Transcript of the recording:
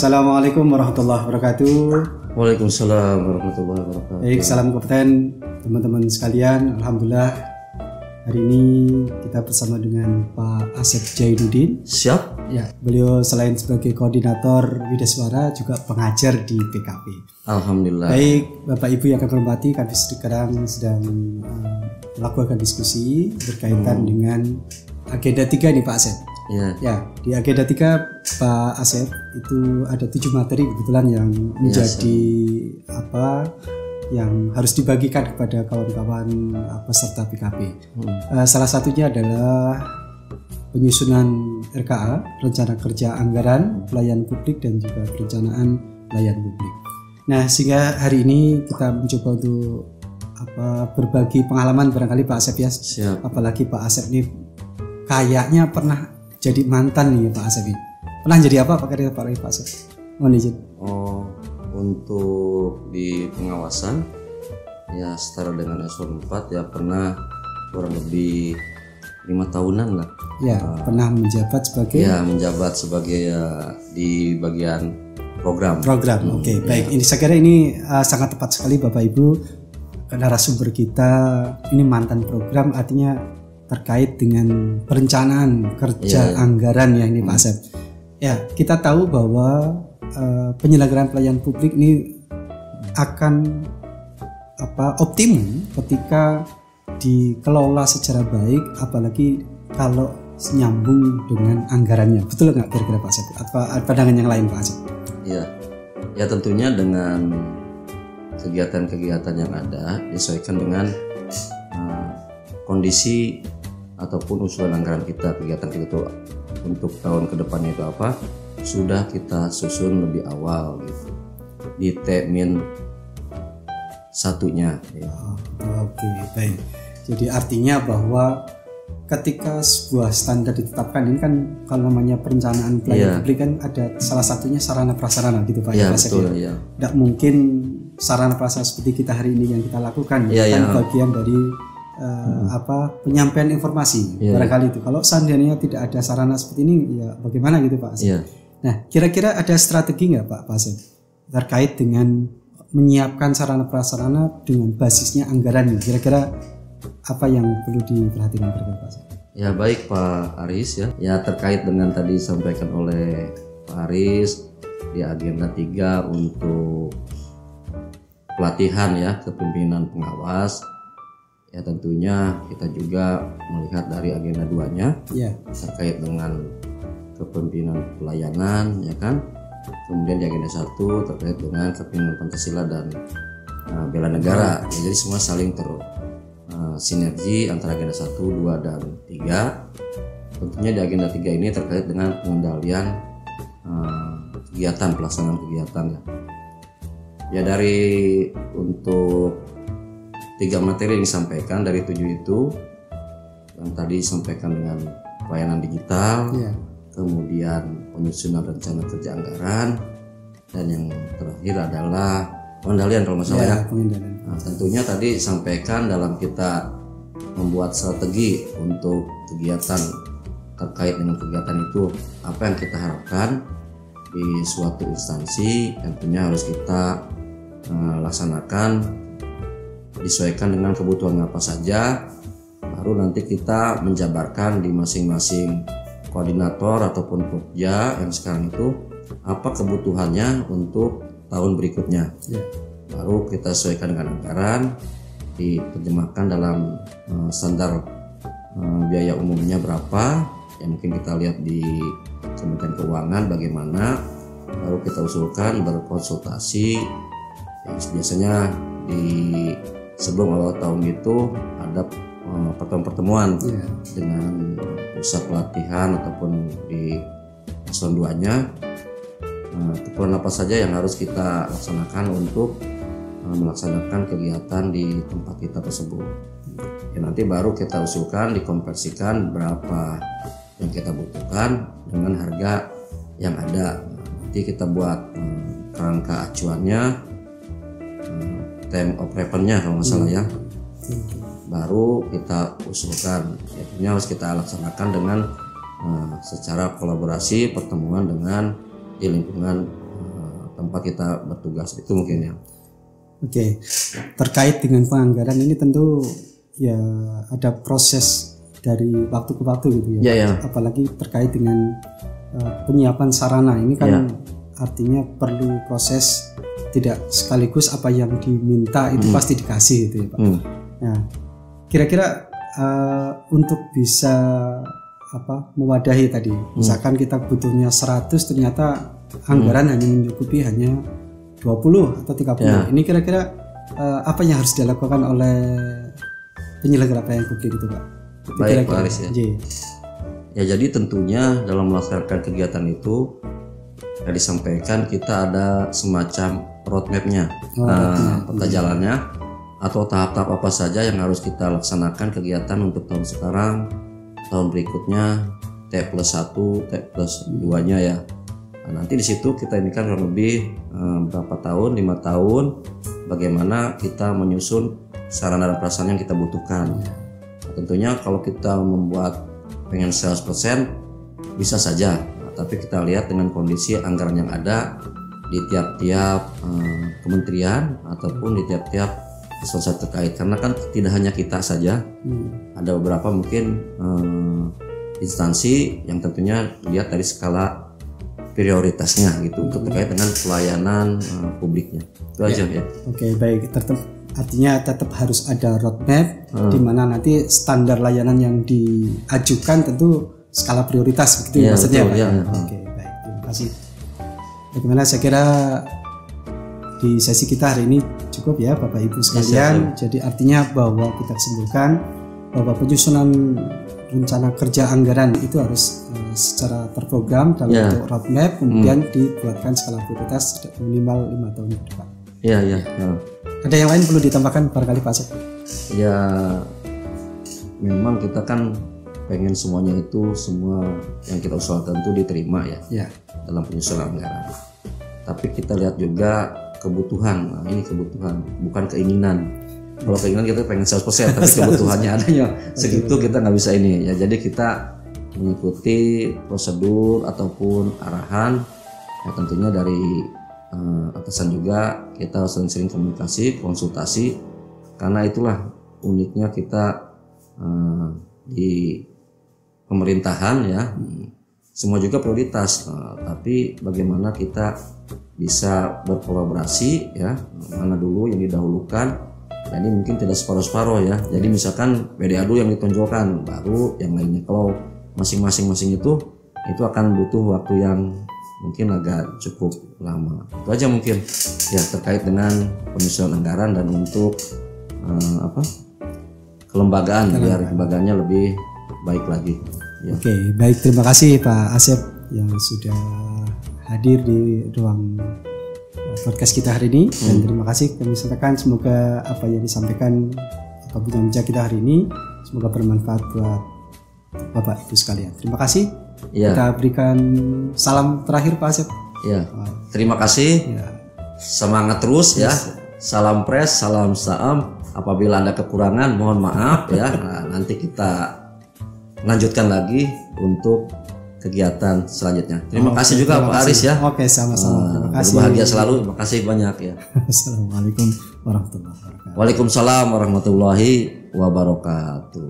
Assalamualaikum warahmatullahi wabarakatuh. Waalaikumsalam warahmatullahi wabarakatuh. Baik, salam kompeten teman-teman sekalian. Alhamdulillah hari ini kita bersama dengan Pak Asep Jainuddin. Siap. Ya, beliau selain sebagai koordinator Widaswara juga pengajar di PKP. Alhamdulillah. Baik, Bapak Ibu yang kami hormati, kami sekarang sedang melakukan diskusi berkaitan dengan agenda 3 nih Pak Asep. Ya, di agenda 3 Pak Asep itu ada 7 materi kebetulan yang menjadi yang harus dibagikan kepada kawan-kawan peserta PKP. Salah satunya adalah penyusunan RKA, rencana kerja anggaran pelayanan publik dan juga perencanaan pelayanan publik. Nah, sehingga hari ini kita mencoba untuk berbagi pengalaman barangkali Pak Asep ya. Siap. Apalagi Pak Asep ini kayaknya pernah jadi mantan nih Pak Asep ini. Pernah jadi apa Pak Asep? Mohon izin. Untuk di pengawasan ya setara dengan eselon 4 ya pernah kurang lebih 5 tahunan lah. Ya, pernah menjabat sebagai di bagian program. Oke, baik. Ini saya kira ini sangat tepat sekali Bapak Ibu. Narasumber kita ini mantan program, artinya terkait dengan perencanaan kerja anggaran ya ini Pak Asep. Ya, kita tahu bahwa penyelenggaraan pelayanan publik ini akan optimum ketika dikelola secara baik, apalagi kalau nyambung dengan anggarannya. Betul nggak kira-kira Pak Asep? Apa pandangan yang lain Pak Asep? Ya tentunya dengan kegiatan-kegiatan yang ada disesuaikan dengan kondisi ataupun usulan anggaran kita. Kegiatan kita itu untuk tahun ke depannya itu apa sudah kita susun lebih awal gitu di T-1 ya. Oke, baik. Jadi artinya bahwa ketika sebuah standar ditetapkan ini kan kalau namanya perencanaan pelayanan publik kan ada salah satunya sarana prasarana gitu Pak ya. Betul, ya. Tidak mungkin sarana prasarana seperti kita hari ini yang kita lakukan kan bagian dari penyampaian informasi barangkali itu. Kalau seandainya tidak ada sarana seperti ini ya bagaimana gitu Pak Asep? Nah, kira-kira ada strategi nggak Pak Asep terkait dengan menyiapkan sarana prasarana dengan basisnya anggaran ini? Kira-kira apa yang perlu diperhatikan Pak Asep? Ya baik Pak Aris ya. Ya terkait dengan tadi disampaikan oleh Pak Aris di agenda 3 untuk pelatihan ya kepemimpinan pengawas. Ya tentunya kita juga melihat dari agenda 2-nya terkait dengan kepemimpinan pelayanan ya kan. Kemudian di agenda 1 terkait dengan kepemimpinan Pancasila dan bela negara. Ya, jadi semua saling sinergi antara agenda 1, 2 dan 3. Tentunya di agenda 3 ini terkait dengan pengendalian kegiatan, pelaksanaan kegiatan ya. Ya dari untuk 3 materi yang disampaikan dari 7 itu yang tadi disampaikan dengan pelayanan digital, kemudian penyusunan rencana kerja anggaran, dan yang terakhir adalah pengendalian kalau masalah ya. Nah, tentunya tadi disampaikan dalam kita membuat strategi untuk kegiatan terkait dengan kegiatan itu apa yang kita harapkan di suatu instansi, tentunya harus kita laksanakan disesuaikan dengan kebutuhan apa saja, baru nanti kita menjabarkan di masing-masing koordinator ataupun pokja yang sekarang itu apa kebutuhannya untuk tahun berikutnya. Baru kita sesuaikan dengan anggaran, diterjemahkan dalam standar biaya umumnya berapa, yang mungkin kita lihat di Kementerian Keuangan bagaimana, baru kita usulkan berkonsultasi. Biasanya di sebelum awal tahun itu ada pertemuan dengan pusat pelatihan ataupun di eselon 2-nya. Keperluan apa saja yang harus kita laksanakan untuk melaksanakan kegiatan di tempat kita tersebut. Ya, nanti baru kita usulkan dikonversikan berapa yang kita butuhkan dengan harga yang ada. Nanti kita buat kerangka acuannya, time of reference-nya kalau nggak salah ya. Baru kita usulkan, tentunya harus kita laksanakan dengan secara kolaborasi pertemuan dengan di lingkungan tempat kita bertugas. Itu mungkin ya. Oke, terkait dengan penganggaran ini tentu ya ada proses dari waktu ke waktu gitu ya. Ya. Apalagi terkait dengan penyiapan sarana ini kan artinya perlu proses, tidak sekaligus apa yang diminta itu pasti dikasih gitu ya Pak. Nah, kira-kira untuk bisa mewadahi tadi, misalkan kita butuhnya 100 ternyata anggaran hanya mencukupi hanya 20 atau 30. Ini kira-kira apa yang harus dilakukan oleh penyelenggara pelayanan publik itu Pak? Baik Pak Aris ya. Ya jadi tentunya dalam melaksanakan kegiatan itu ya disampaikan kita ada semacam roadmap-nya, peta jalannya atau tahap-tahap apa saja yang harus kita laksanakan kegiatan untuk tahun sekarang, tahun berikutnya, T+1, T+2-nya ya. Nah, nanti di situ kita ini kan kurang lebih berapa tahun, 5 tahun, bagaimana kita menyusun sarana dan prasarana yang kita butuhkan. Nah, tentunya kalau kita membuat pengen 100% bisa saja, tapi kita lihat dengan kondisi anggaran yang ada di tiap-tiap kementerian ataupun di tiap-tiap instansi terkait, karena kan tidak hanya kita saja, ada beberapa mungkin instansi yang tentunya lihat dari skala prioritasnya gitu untuk terkait dengan pelayanan publiknya. Itu aja ya. Oke, baik. Artinya tetap harus ada roadmap di mana nanti standar layanan yang diajukan tentu skala prioritas begitu maksudnya Pak. Oke, baik. Terima kasih. Bagaimana, saya kira di sesi kita hari ini cukup ya Bapak Ibu sekalian. Jadi artinya bahwa kita simpulkan bahwa penyusunan rencana kerja anggaran itu harus secara terprogram dalam bentuk roadmap, kemudian dibuatkan skala prioritas minimal 5 tahun ke depan. Iya. Ada yang lain perlu ditambahkan barangkali Pak Asep? Ya, memang kita kan pengen semuanya itu, semua yang kita usulkan itu diterima ya dalam penyusunan anggaran. Tapi kita lihat juga kebutuhan. Nah, ini kebutuhan, bukan keinginan. Kalau keinginan kita pengen 100%, tapi kebutuhannya adanya segitu kita nggak bisa ini ya. Jadi kita mengikuti prosedur ataupun arahan ya, tentunya dari atasan juga. Kita sering-sering komunikasi, konsultasi, karena itulah uniknya kita di pemerintahan ya. Semua juga prioritas, tapi bagaimana kita bisa berkolaborasi ya, mana dulu yang didahulukan. Jadi mungkin tidak separuh-separuh ya. Jadi misalkan PDA dulu yang ditonjolkan, baru yang lainnya. Kalau masing-masing itu akan butuh waktu yang mungkin agak cukup lama. Itu aja mungkin ya terkait dengan penyusunan anggaran dan untuk kelembagaan biar kembangnya lebih baik lagi. Ya. Oke, baik, terima kasih Pak Asep yang sudah hadir di ruang podcast kita hari ini, dan terima kasih kami sampaikan. Semoga apa yang disampaikan atau bincang kita hari ini semoga bermanfaat buat Bapak Ibu sekalian. Terima kasih. Kita berikan salam terakhir Pak Asep. Terima kasih. Semangat terus ya. Salam pres, salam saam. Apabila ada kekurangan mohon maaf ya. Nah, nanti kita lanjutkan lagi untuk kegiatan selanjutnya. Terima kasih juga Pak Aris ya. Oke, sama-sama. Terima kasih. Berbahagia selalu. Terima kasih banyak ya. Assalamualaikum warahmatullahi wabarakatuh. Waalaikumsalam warahmatullahi wabarakatuh.